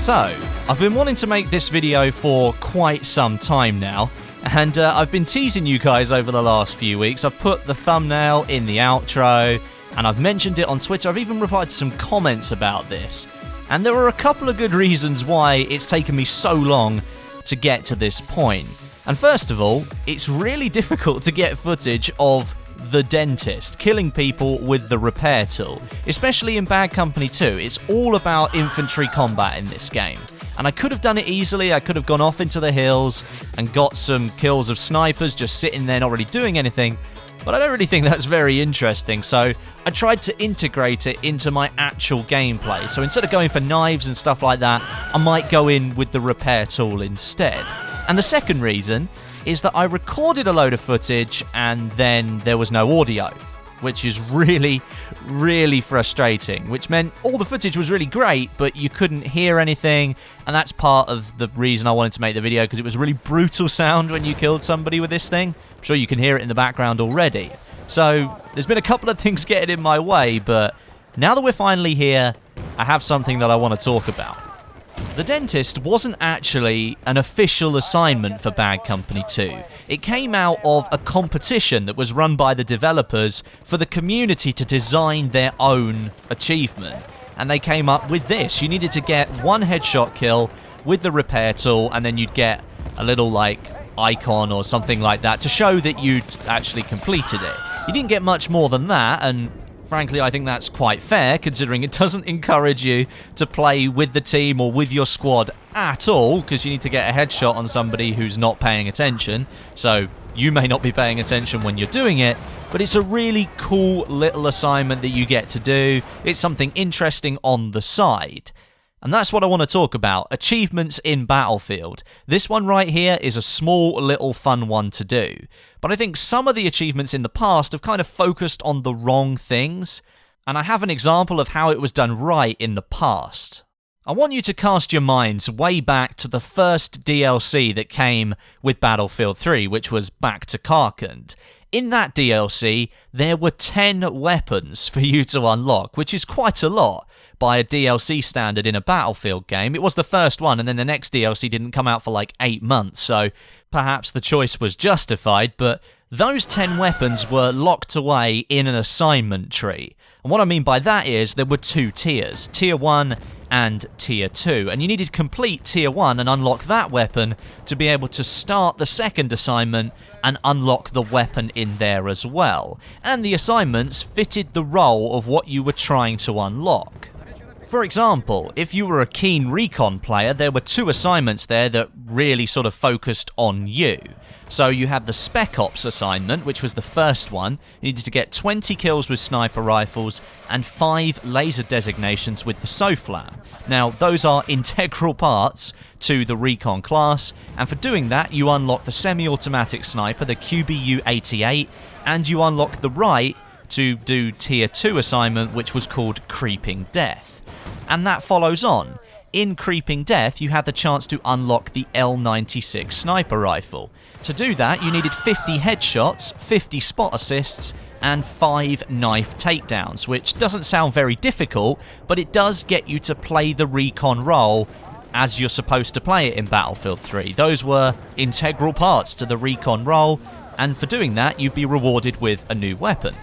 So, I've been wanting to make this video for quite some time now, and I've been teasing you guys over the last few weeks. I've put the thumbnail in the outro, and I've mentioned it on Twitter. I've even replied to some comments about this. And there are a couple of good reasons why it's taken me so long to get to this point. And first of all, it's really difficult to get footage of the dentist killing people with the repair tool, especially in Bad Company 2. It's all about infantry combat in this game. And I could have done it easily. I could have gone off into the hills and got some kills of snipers just sitting there not really doing anything, but I don't really think that's very interesting, so I tried to integrate it into my actual gameplay. So instead of going for knives and stuff like that, I might go in with the repair tool instead. And the second reason is that I recorded a load of footage and then there was no audio, which is really, really frustrating, which meant all the footage was really great, but you couldn't hear anything, and that's part of the reason I wanted to make the video, because it was a really brutal sound when you killed somebody with this thing. I'm sure you can hear it in the background already. So there's been a couple of things getting in my way, but now that we're finally here, I have something that I want to talk about. The dentist wasn't actually an official assignment for Bad Company 2. It came out of a competition that was run by the developers for the community to design their own achievement. And they came up with this. You needed to get one headshot kill with the repair tool, and then you'd get a little like icon or something like that to show that you'd actually completed it. You didn't get much more than that, and frankly, I think that's quite fair, considering it doesn't encourage you to play with the team or with your squad at all, because you need to get a headshot on somebody who's not paying attention. So you may not be paying attention when you're doing it, but it's a really cool little assignment that you get to do. It's something interesting on the side. And that's what I want to talk about, achievements in Battlefield. This one right here is a small little fun one to do. But I think some of the achievements in the past have kind of focused on the wrong things. And I have an example of how it was done right in the past. I want you to cast your minds way back to the first DLC that came with Battlefield 3, which was Back to Karkand. In that DLC, there were 10 weapons for you to unlock, which is quite a lot by a DLC standard in a Battlefield game. It was the first one, and then the next DLC didn't come out for like 8 months, so perhaps the choice was justified, but those 10 weapons were locked away in an assignment tree. And what I mean by that is there were 2 tiers, Tier 1 and Tier 2, and you needed to complete Tier 1 and unlock that weapon to be able to start the second assignment and unlock the weapon in there as well. And the assignments fitted the role of what you were trying to unlock. For example, if you were a keen recon player, there were 2 assignments there that really sort of focused on you. So you had the Spec Ops assignment, which was the first one. You needed to get 20 kills with sniper rifles and 5 laser designations with the SOFLAM. Now, those are integral parts to the recon class, and for doing that, you unlock the semi-automatic sniper, the QBU-88, and you unlock the right to do Tier 2 assignment, which was called Creeping Death. And that follows on. In Creeping Death, you had the chance to unlock the L96 sniper rifle. To do that, you needed 50 headshots, 50 spot assists, and 5 knife takedowns, which doesn't sound very difficult, but it does get you to play the recon role as you're supposed to play it in Battlefield 3. Those were integral parts to the recon role, and for doing that, you'd be rewarded with a new weapon.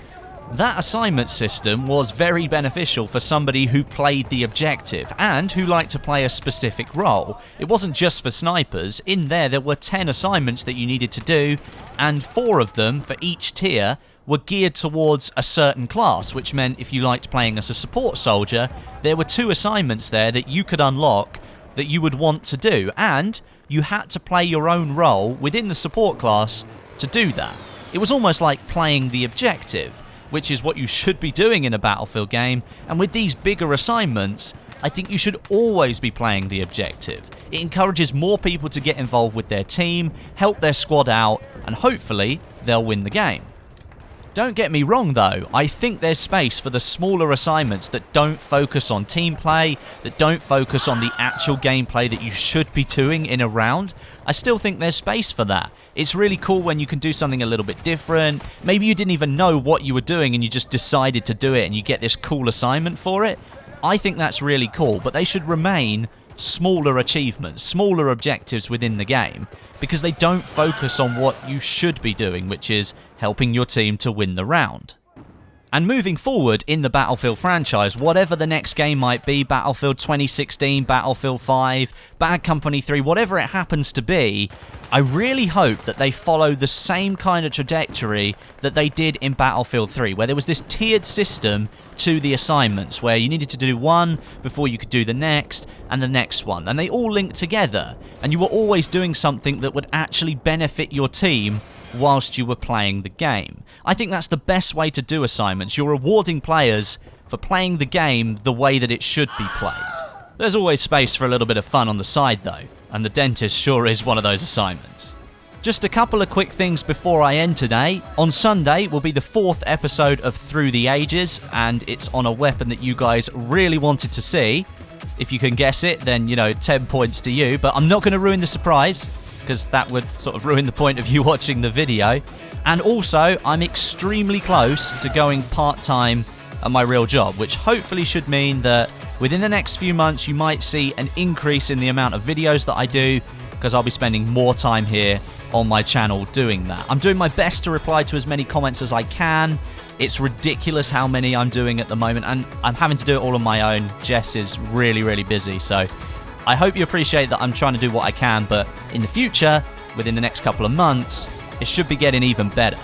That assignment system was very beneficial for somebody who played the objective and who liked to play a specific role. It wasn't just for snipers. In there were 10 assignments that you needed to do, and 4 of them for each tier were geared towards a certain class, which meant if you liked playing as a support soldier, there were 2 assignments there that you could unlock that you would want to do, and you had to play your own role within the support class to do that. It was almost like playing the objective, which is what you should be doing in a Battlefield game, and with these bigger assignments, I think you should always be playing the objective. It encourages more people to get involved with their team, help their squad out, and hopefully they'll win the game. Don't get me wrong though, I think there's space for the smaller assignments that don't focus on team play, that don't focus on the actual gameplay that you should be doing in a round. I still think there's space for that. It's really cool when you can do something a little bit different. Maybe you didn't even know what you were doing and you just decided to do it and you get this cool assignment for it. I think that's really cool, but they should remain smaller achievements, smaller objectives within the game, because they don't focus on what you should be doing, which is helping your team to win the round. And moving forward in the Battlefield franchise, whatever the next game might be, Battlefield 2016, Battlefield 5, Bad Company 3, whatever it happens to be, I really hope that they follow the same kind of trajectory that they did in Battlefield 3, where there was this tiered system to the assignments, where you needed to do one before you could do the next, and the next one. And they all linked together, and you were always doing something that would actually benefit your team whilst you were playing the game. I think that's the best way to do assignments. You're rewarding players for playing the game the way that it should be played. There's always space for a little bit of fun on the side though, and the dentist sure is one of those assignments. Just a couple of quick things before I end today. On Sunday will be the 4th episode of Through the Ages, and it's on a weapon that you guys really wanted to see. If you can guess it, then 10 points to you, but I'm not going to ruin the surprise, because that would sort of ruin the point of you watching the video. And also, I'm extremely close to going part-time at my real job, which hopefully should mean that within the next few months you might see an increase in the amount of videos that I do, because I'll be spending more time here on my channel doing that. I'm doing my best to reply to as many comments as I can. It's ridiculous how many I'm doing at the moment, and I'm having to do it all on my own. Jess is really, really busy, so I hope you appreciate that I'm trying to do what I can, but in the future, within the next couple of months, it should be getting even better.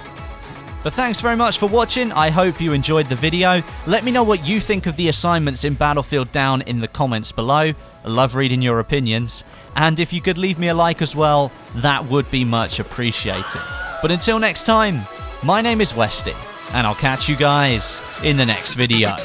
But thanks very much for watching. I hope you enjoyed the video. Let me know what you think of the assignments in Battlefield down in the comments below. I love reading your opinions. And if you could leave me a like as well, that would be much appreciated. But until next time, my name is Westy, and I'll catch you guys in the next video.